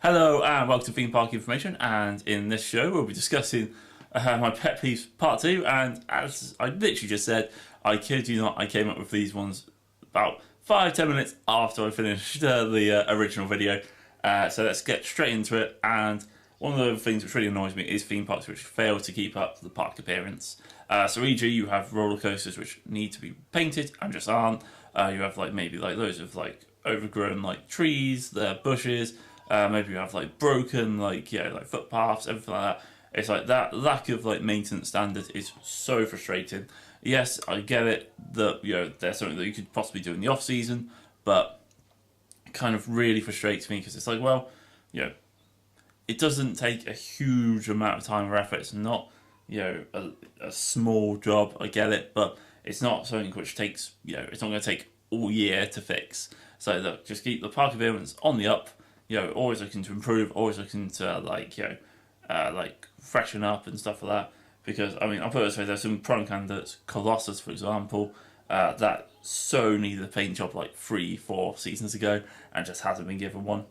Hello and welcome to Theme Park Information, and in this show we'll be discussing my pet peeves part 2, and as I literally just said, I kid you not, I came up with these ones about 5-10 minutes after I finished the original video, so let's get straight into it. And one of the things which really annoys me is theme parks which fail to keep up the park appearance. So e.g. you have roller coasters which need to be painted and just aren't. You have maybe loads of overgrown trees, bushes. Maybe you have broken footpaths, everything like that. It's that lack of maintenance standard is so frustrating. Yes, I get it that there's something that you could possibly do in the off season, but it kind of really frustrates me because it's it doesn't take a huge amount of time or effort. It's not a small job. I get it, but it's not something which takes it's not going to take all year to fix. So look, just keep the park appearance on the up. Always looking to improve, always looking to freshen up and stuff like that. Because I'll put it this way: there's some prime candidates, Colossus, for example, that so needed a paint job 3-4 seasons ago and just hasn't been given one.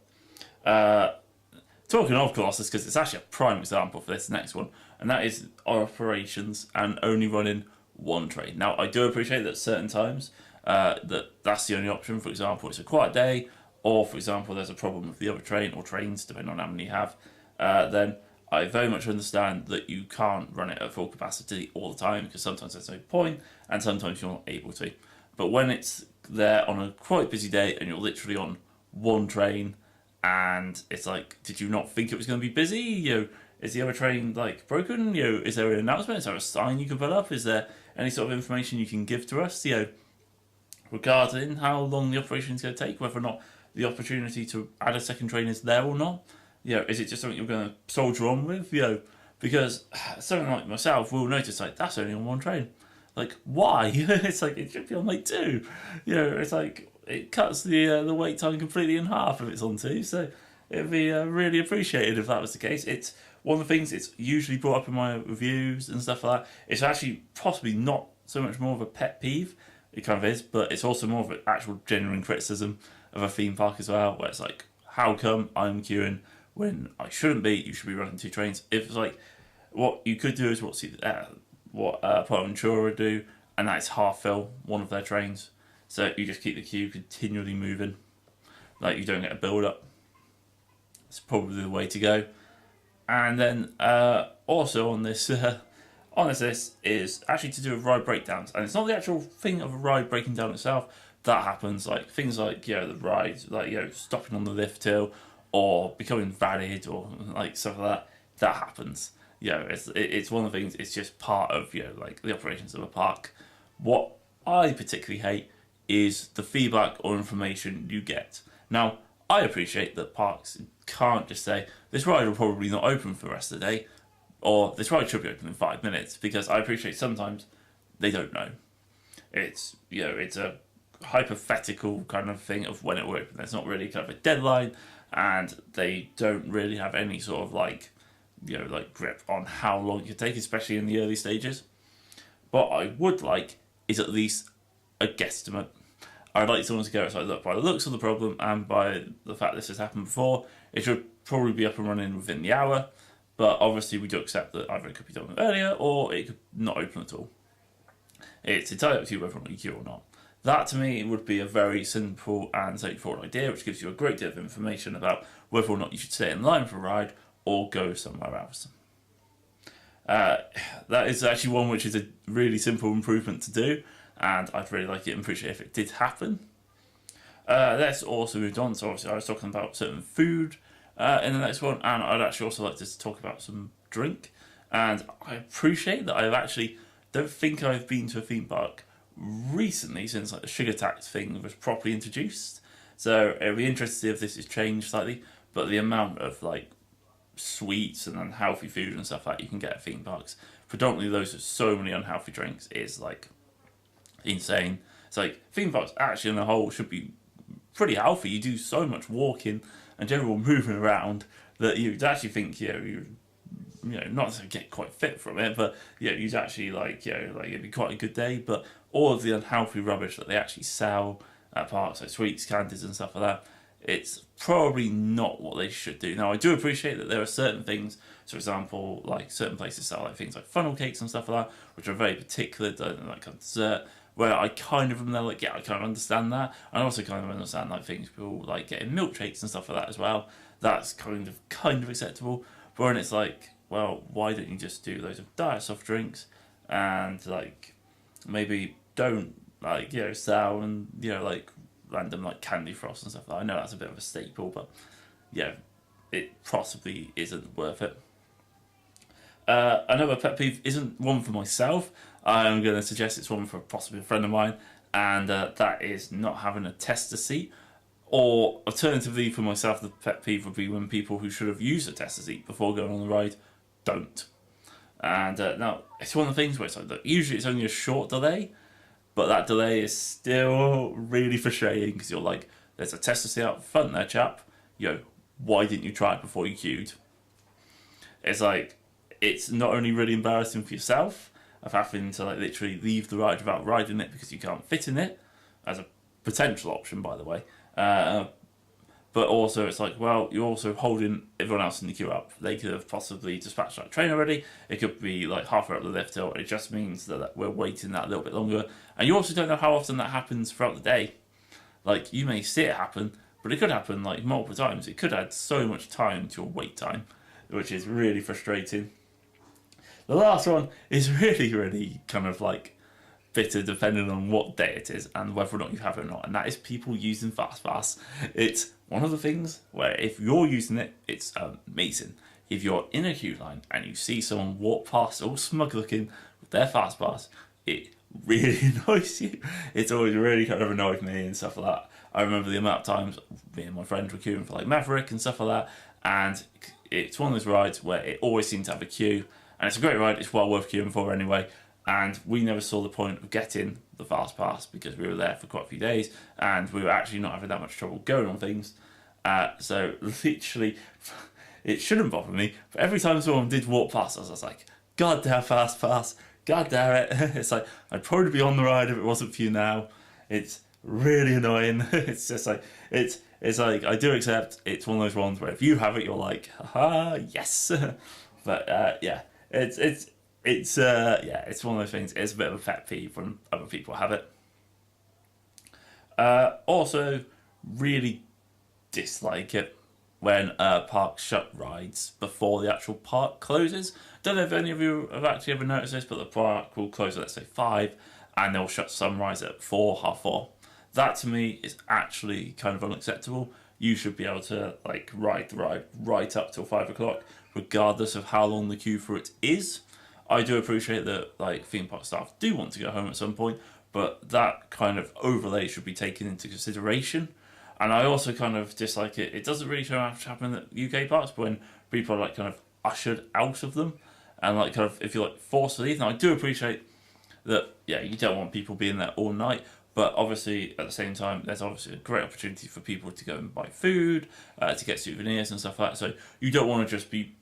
Talking of Colossus, because it's actually a prime example for this next one, and that is our operations and only running one train. Now, I do appreciate that certain times that's the only option. For example, it's a quiet day, or for example, there's a problem with the other train or trains, depending on how many you have. Then I very much understand that you can't run it at full capacity all the time, because sometimes there's no point, and sometimes you're not able to. But when it's there on a quite busy day and you're literally on one train, and it's did you not think it was going to be busy? Is the other train broken? Is there an announcement? Is there a sign you can put up? Is there any sort of information you can give to us? Regarding how long the operation is going to take, whether or not the opportunity to add a second train is there or not. Is it just something you're going to soldier on with? Because someone like myself will notice that's only on one train. Why? It's it should be on two. It's it cuts the wait time completely in half if it's on two. So it'd be really appreciated if that was the case. It's one of the things it's usually brought up in my reviews and stuff like that. It's actually possibly not so much more of a pet peeve. It kind of is, but it's also more of an actual genuine criticism of a theme park as well, where it's how come I'm queuing when I shouldn't be? You should be running two trains. If it's what you could do is what Ventura do, and that's half fill one of their trains. So you just keep the queue continually moving, you don't get a build up. It's probably the way to go. And then also on this list is actually to do with ride breakdowns, and it's not the actual thing of a ride breaking down itself. That happens, things the rides, stopping on the lift hill or becoming valid or stuff like that. That happens. It's one of the things. It's just part of the operations of a park. What I particularly hate is the feedback or information you get. Now, I appreciate that parks can't just say this ride will probably not open for the rest of the day, or this ride should be open in 5 minutes, because I appreciate sometimes they don't know. It's it's a hypothetical kind of thing of when it will open. There's not really kind of a deadline, and they don't really have any sort of grip on how long it could take, especially in the early stages. What I would is at least a guesstimate. I'd like someone to go, look, by the looks of the problem and by the fact this has happened before, it should probably be up and running within the hour. But obviously we do accept that either it could be done earlier or it could not open at all. It's entirely up to you whether or not you queue or not. That to me would be a very simple and straightforward idea, which gives you a great deal of information about whether or not you should stay in line for a ride or go somewhere else. That is actually one which is a really simple improvement to do, and I'd really like it and appreciate if it did happen. Let's also move on. So obviously I was talking about certain food in the next one, and I'd actually also like to talk about some drink. And I appreciate that don't think I've been to a theme park recently since the sugar tax thing was properly introduced. So it'll be interesting to see if this has changed slightly, but the amount of sweets and unhealthy food and stuff you can get at theme parks, predominantly those with so many unhealthy drinks, is insane. It's theme parks actually on the whole should be pretty healthy. You do so much walking and general moving around that you'd actually think you not to get quite fit from it, but you'd actually it'd be quite a good day. But all of the unhealthy rubbish that they actually sell at parks, sweets, candies and stuff like that, it's probably not what they should do. Now, I do appreciate that there are certain things, so for example, like certain places sell like things like funnel cakes and stuff like that, which are very particular, like kind of dessert, where I kind of am there like, yeah, I kind of understand that. I also kind of understand like things people like getting milkshakes and stuff like that as well. That's kind of acceptable. But when it's like, well, why don't you just do loads of diet soft drinks and like maybe don't like, you know, sell and, you know, like random like candy frost and stuff like that. I know that's a bit of a staple, but yeah, it possibly isn't worth it. Another pet peeve isn't one for myself. I'm going to suggest it's one for possibly a friend of mine, and that is not having a tester seat. Or alternatively, for myself, the pet peeve would be when people who should have used a tester seat before going on the ride don't. And now, it's one of the things where it's like, that usually it's only a short delay, but that delay is still really frustrating because you're like, there's a tester seat out front there, chap. Yo, why didn't you try it before you queued? It's like, it's not only really embarrassing for yourself of having to like literally leave the ride without riding it because you can't fit in it, as a potential option, by the way. But also it's like, well, you're also holding everyone else in the queue up. They could have possibly dispatched that train already. It could be like halfway up the lift hill. It just means that we're waiting that a little bit longer. And you also don't know how often that happens throughout the day. Like, you may see it happen, but it could happen like multiple times. It could add so much time to your wait time, which is really frustrating. The last one is really kind of like bitter depending on what day it is and whether or not you have it or not, and that is people using FastPass. It's one of the things where if you're using it, it's amazing. If you're in a queue line and you see someone walk past all smug looking with their FastPass, it really annoys you. It's always really kind of annoyed me and stuff like that. I remember the amount of times me and my friends were queuing for like Maverick and stuff like that, and it's one of those rides where it always seems to have a queue, and it's a great ride, it's well worth queuing for anyway. And we never saw the point of getting the fast pass because we were there for quite a few days and we were actually not having that much trouble going on things. So literally, it shouldn't bother me, but every time someone did walk past us, I was like, God damn fast pass, God damn it. It's like, I'd probably be on the ride if it wasn't for you now. It's really annoying. It's just like, it's like, I do accept it's one of those ones where if you have it, you're like, haha, yes. But yeah, it's one of those things. It's a bit of a pet peeve when other people have it. Also, really dislike it when parks shut rides before the actual park closes. Don't know if any of you have actually ever noticed this, but the park will close at, let's say, 5, and they'll shut some rides at 4, half 4. That to me is actually kind of unacceptable. You should be able to like ride the ride right up till 5 o'clock, regardless of how long the queue for it is. I do appreciate that like theme park staff do want to go home at some point, but that kind of overlay should be taken into consideration. And I also kind of dislike it. It doesn't really show much happen at UK parks, but when people are like kind of ushered out of them, and like kind of if you're like forced to leave. Now I do appreciate that. Yeah, you don't want people being there all night, but obviously at the same time, there's obviously a great opportunity for people to go and buy food, to get souvenirs and stuff like that. So you don't want to just be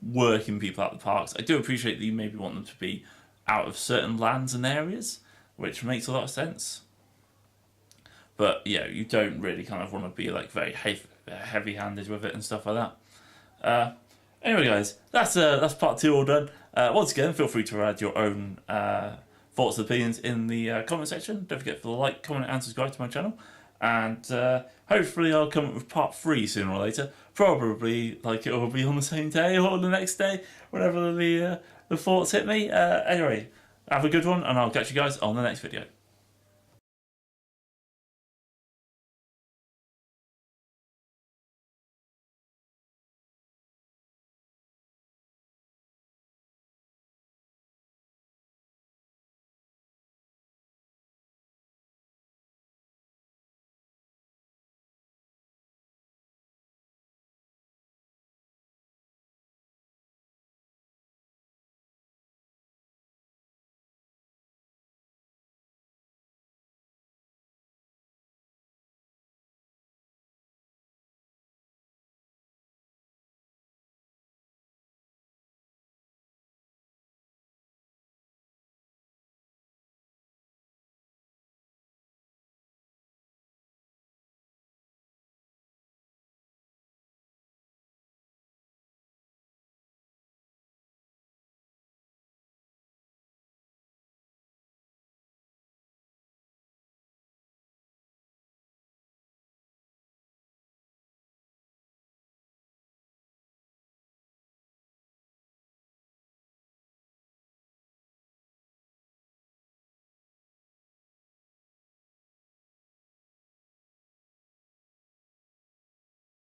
working people out the parks. I do appreciate that you maybe want them to be out of certain lands and areas, which makes a lot of sense. But yeah, you don't really kind of want to be like very heavy-handed with it and stuff like that. Anyway, guys, that's part 2 all done. Once again, feel free to add your own thoughts and opinions in the comment section. Don't forget to like, comment, and subscribe to my channel. And hopefully I'll come up with part 3 sooner or later. Probably like it will be on the same day or the next day, whenever the thoughts hit me. Anyway, have a good one, and I'll catch you guys on the next video.